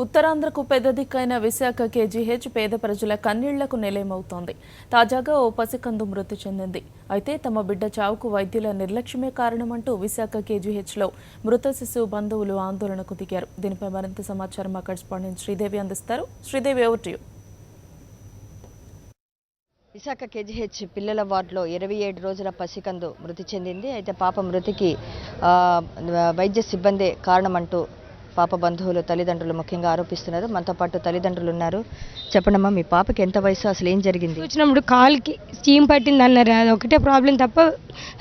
ఉత్తరాంధ్రకు పెద్ద దిక్కైన విశాఖ కేజీహెచ్ పేద ప్రజల కన్నీళ్లకు నిలయమవుతోంది. తాజాగా ఓ పసికందు మృతి చెందింది. అయితే తమ బిడ్డ చావుకు వైద్యుల నిర్లక్ష్యమే కారణమంటూ విశాఖ కేజీహెచ్లో మృత శిశువు బంధువులు ఆందోళనకు దిగారు. దీనిపై మరింత సమాచారం మా కరెస్పాండెంట్ శ్రీదేవి అందిస్తారు. Sridevi, over to you. Visakha KGH పిల్లల వార్డులో 27 రోజుల పసికందు మృతి చెందింది. అయితే పాప మృతికి వైద్య సిబ్బంది కారణమంటూ పాప బంధువులు తల్లిదండ్రులు ముఖ్యంగా ఆరోపిస్తున్నారు. మనతో పాటు తల్లిదండ్రులు ఉన్నారు. చెప్పండమ్మా, మీ పాపకి ఎంత వయసు, అసలు ఏం జరిగింది? వచ్చినప్పుడు కాలుకి స్టీమ్ పట్టింది అన్నారు. అది ఒకటే ప్రాబ్లం తప్ప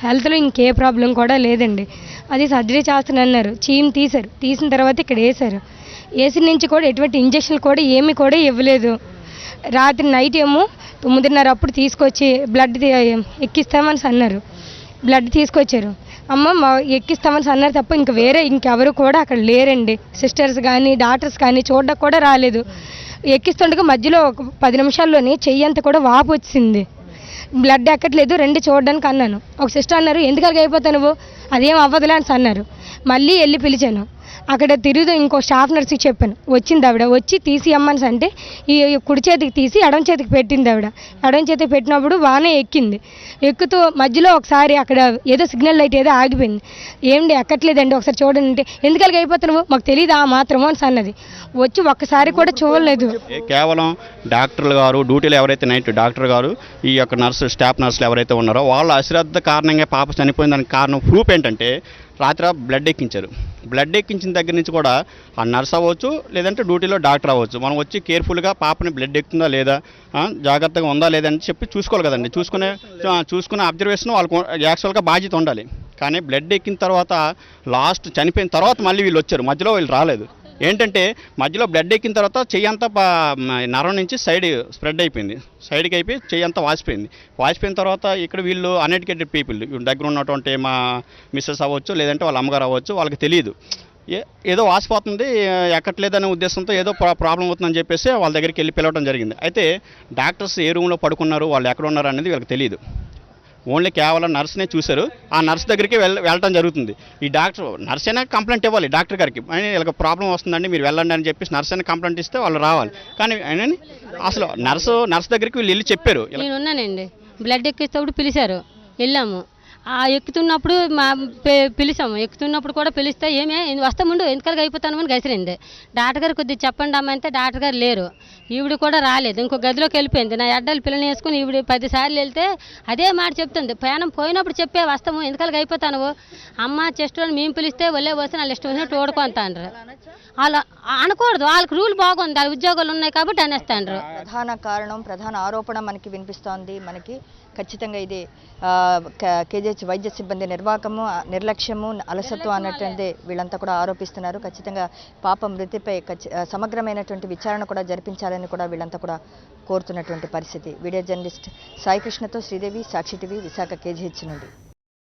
హెల్త్లో ఇంకే ప్రాబ్లం కూడా లేదండి. అది సర్జరీ చేస్తానన్నారు. చీమ్ తీశారు. తీసిన తర్వాత ఇక్కడ వేసిన నుంచి కూడా ఎటువంటి ఇంజక్షన్లు కూడా ఏమీ కూడా ఇవ్వలేదు. రాత్రి నైట్ ఏమో 9:30 అప్పుడు తీసుకొచ్చి బ్లడ్ ఎక్కిస్తామని అన్నారు. బ్లడ్ తీసుకొచ్చారు. అమ్మ ఎక్కిస్తామని అన్నారు తప్ప ఇంకెవరు కూడా అక్కడ లేరండి. సిస్టర్స్ కానీ డాక్టర్స్ కానీ చూడడానికి కూడా రాలేదు. ఎక్కిస్తుండగా మధ్యలో ఒక 10 నిమిషాల్లోనే చెయ్యి అంతా కూడా వాపు వచ్చింది. బ్లడ్ ఎక్కట్లేదు, రండి చూడడానికి అన్నాను. ఒక సిస్టర్ అన్నారు, ఎందుకు అలాగ అయిపోతావు నువ్వు, అదేం అవ్వదులే అని అన్నారు. మళ్ళీ వెళ్ళి పిలిచాను. అక్కడ తిరుగుతూ ఇంకో స్టాఫ్ నర్స్కి చెప్పాను. వచ్చింది ఆవిడ. వచ్చి తీసి అమ్మని అంటే ఈ కుడి చేతికి తీసి ఎడమ చేతికి పెట్టింది ఆవిడ. ఎడమ చేతికి పెట్టినప్పుడు బాగానే ఎక్కింది. ఎక్కుతూ మధ్యలో ఒకసారి అక్కడ ఏదో సిగ్నల్ లైట్ ఏదో ఆగిపోయింది. ఏంటి ఎక్కట్లేదండి, ఒకసారి చూడండి అంటే ఎందుకు అలాగ అయిపోతున్నావు, మాకు తెలియదు ఆ మాత్రమో అని అన్నది. వచ్చి ఒక్కసారి కూడా చూడలేదు. కేవలం డాక్టర్లు గారు, డ్యూటీలో ఎవరైతే నైట్ డాక్టర్ గారు, ఈ యొక్క స్టాఫ్ నర్సులు ఎవరైతే ఉన్నారో వాళ్ళ అశ్రద్ధ కారణంగా పాప చనిపోయిన దానికి కారణం ప్రూఫ్ ఏంటంటే రాత్రి బ్లడ్ ఎక్కించారు. బ్లడ్ ఎక్కించిన దగ్గర నుంచి కూడా ఆ నర్స్ అవ్వచ్చు, లేదంటే డ్యూటీలో డాక్టర్ అవ్వచ్చు, మనం వచ్చి కేర్ఫుల్గా పాపని బ్లడ్ ఎక్కుతుందా లేదా, జాగ్రత్తగా ఉందా లేదా అని చెప్పి చూసుకోవాలి కదండి. చూసుకునే అబ్జర్వేషన్ వాళ్ళకు యాక్చువల్గా బాధ్యత ఉండాలి. కానీ బ్లడ్ ఎక్కిన తర్వాత లాస్ట్ చనిపోయిన తర్వాత మళ్ళీ వీళ్ళు వచ్చారు, మధ్యలో వీళ్ళు రాలేదు. ఏంటంటే మధ్యలో బ్లడ్ ఎక్కిన తర్వాత చెయ్యి అంతా నరం నుంచి సైడ్ స్ప్రెడ్ అయిపోయింది. సైడ్కి అయిపోయి చెయ్యి అంతా వాసిపోయిన తర్వాత ఇక్కడ వీళ్ళు అన్ఎడ్యుకేటెడ్ పీపుల్ దగ్గర ఉన్నటువంటి మా మిస్సెస్ అవ్వచ్చు, లేదంటే వాళ్ళ అమ్మగారు అవ్వచ్చు, వాళ్ళకి తెలియదు. ఏదో వాసిపోతుంది ఎక్కట్లేదనే ఉద్దేశంతో ఏదో ప్రాబ్లం అవుతుందని చెప్పేసి వాళ్ళ దగ్గరికి వెళ్ళి పిలవడం జరిగింది. అయితే డాక్టర్స్ ఏ రూమ్లో పడుకున్నారు, వాళ్ళు ఎక్కడ ఉన్నారు అనేది వీళ్ళకి తెలియదు. ఓన్లీ కేవలం నర్స్నే చూశారు. ఆ నర్స్ దగ్గరికి వెళ్ళటం జరుగుతుంది. ఈ నర్స్ అయినా కంప్లైంట్ ఇవ్వాలి డాక్టర్ గారికి, వీళ్ళకి ప్రాబ్లం వస్తుందండి మీరు వెళ్ళండి అని చెప్పేసి నర్స్ అయినా కంప్లైంట్ ఇస్తే వాళ్ళు రావాలి. కానీ అసలు నర్స్ దగ్గరికి వీళ్ళు వెళ్ళి చెప్పారు. నేను ఉన్నానండి, బ్లడ్ ఎక్కిస్తేప్పుడు పిలిచారు, వెళ్ళాము. ఎక్కుతున్నప్పుడు పిలిచాము. ఎక్కుతున్నప్పుడు కూడా పిలిస్తే ఏమే వస్తాముండు ఎందుకలాగా అయిపోతాను గసిరింది. డాక్టర్ గారు కొద్దిగా చెప్పండి అమ్మ అంటే డాక్టర్ గారు లేరు. ఈవిడ కూడా రాలేదు, ఇంకో గదిలోకి వెళ్ళిపోయింది. నా అడ్డలు పిల్లని వేసుకుని ఈవిడ 10 సార్లు వెళ్తే అదే మాట చెప్తుంది. ప్రయాణం పోయినప్పుడు చెప్పే వస్తాము ఎందుకలాగా అయిపోతాను అమ్మ చెస్ట్ మేము పిలిస్తే వల్లే వస్తే వాళ్ళు ఇష్టం వచ్చినట్టు ఓడుకుంటాండ్రు. అలా అనకూడదు, వాళ్ళకి రూల్ బాగుంది, ఆ ఉద్యోగాలు ఉన్నాయి కాబట్టి అనేస్తాండ్రు. ప్రధాన ఆరోపణ మనకి వినిపిస్తోంది. మనకి ఖచ్చితంగా ఇది కేజీహెచ్ వైద్య సిబ్బంది నిర్లక్ష్యము, అలసత్వం అన్నటువంటి వీళ్ళంతా కూడా ఆరోపిస్తున్నారు. ఖచ్చితంగా పాప మృతిపై సమగ్రమైనటువంటి విచారణ కూడా జరిపించాలని కూడా వీళ్ళంతా కూడా కోరుతున్నటువంటి పరిస్థితి. వీడియో జర్నలిస్ట్ సాయి కృష్ణతో శ్రీదేవి, సాక్షి టీవీ, విశాఖ కేజీహెచ్ నుండి.